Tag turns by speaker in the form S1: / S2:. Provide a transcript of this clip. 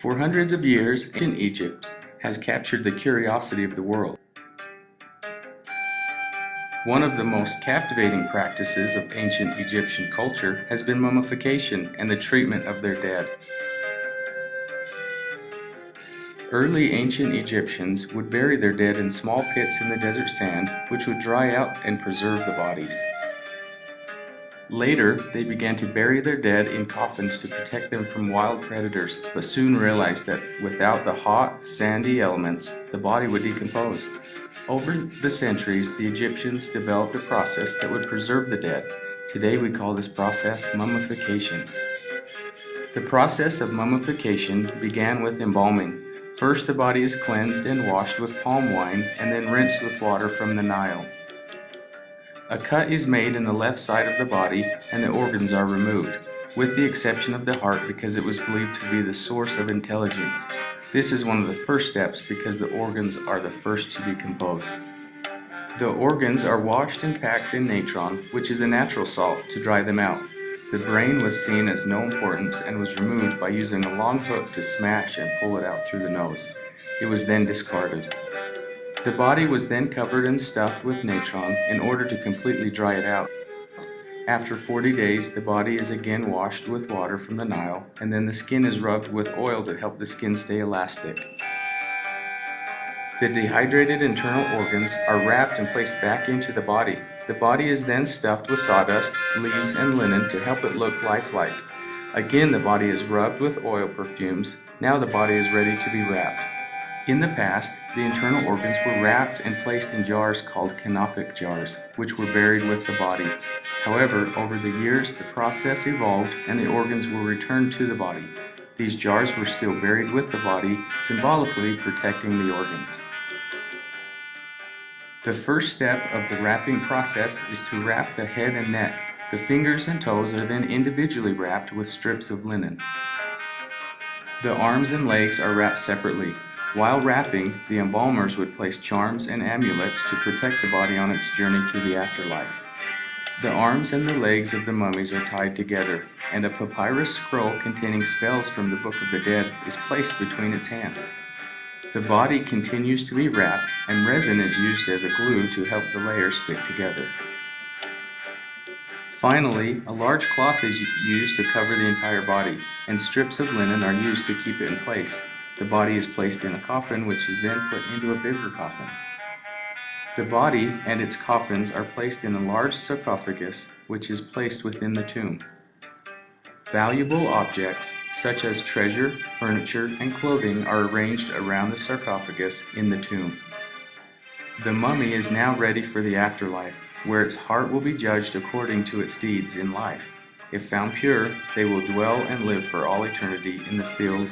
S1: For hundreds of years, ancient Egypt has captured the curiosity of the world. One of the most captivating practices of ancient Egyptian culture has been mummification and the treatment of their dead. Early ancient Egyptians would bury their dead in small pits in the desert sand, which would dry out and preserve the bodies. Later, they began to bury their dead in coffins to protect them from wild predators, but soon realized that without the hot, sandy elements, the body would decompose. Over the centuries, the Egyptians developed a process that would preserve the dead. Today we call this process mummification. The process of mummification began with embalming. First, the body is cleansed and washed with palm wine and then rinsed with water from the Nile. A cut is made in the left side of the body and the organs are removed, with the exception of the heart because it was believed to be the source of intelligence. This is one of the first steps because the organs are the first to decompose. The organs are washed and packed in natron, which is a natural salt, to dry them out. The brain was seen as no importance and was removed by using a long hook to smash and pull it out through the nose. It was then discarded. The body was then covered and stuffed with natron in order to completely dry it out. After 40 days, the body is again washed with water from the Nile, and then the skin is rubbed with oil to help the skin stay elastic. The dehydrated internal organs are wrapped and placed back into the body. The body is then stuffed with sawdust, leaves, and linen to help it look lifelike. Again, the body is rubbed with oil perfumes. Now the body is ready to be wrapped. In the past, the internal organs were wrapped and placed in jars called canopic jars, which were buried with the body. However, over the years, the process evolved and the organs were returned to the body. These jars were still buried with the body, symbolically protecting the organs. The first step of the wrapping process is to wrap the head and neck. The fingers and toes are then individually wrapped with strips of linen. The arms and legs are wrapped separately. While wrapping, the embalmers would place charms and amulets to protect the body on its journey to the afterlife. The arms and the legs of the mummies are tied together, and a papyrus scroll containing spells from the Book of the Dead is placed between its hands. The body continues to be wrapped, and resin is used as a glue to help the layers stick together. Finally, a large cloth is used to cover the entire body, and strips of linen are used to keep it in place. The body is placed in a coffin, which is then put into a bigger coffin. The body and its coffins are placed in a large sarcophagus, which is placed within the tomb. Valuable objects, such as treasure, furniture, and clothing, are arranged around the sarcophagus in the tomb. The mummy is now ready for the afterlife, where its heart will be judged according to its deeds in life. If found pure, they will dwell and live for all eternity in the field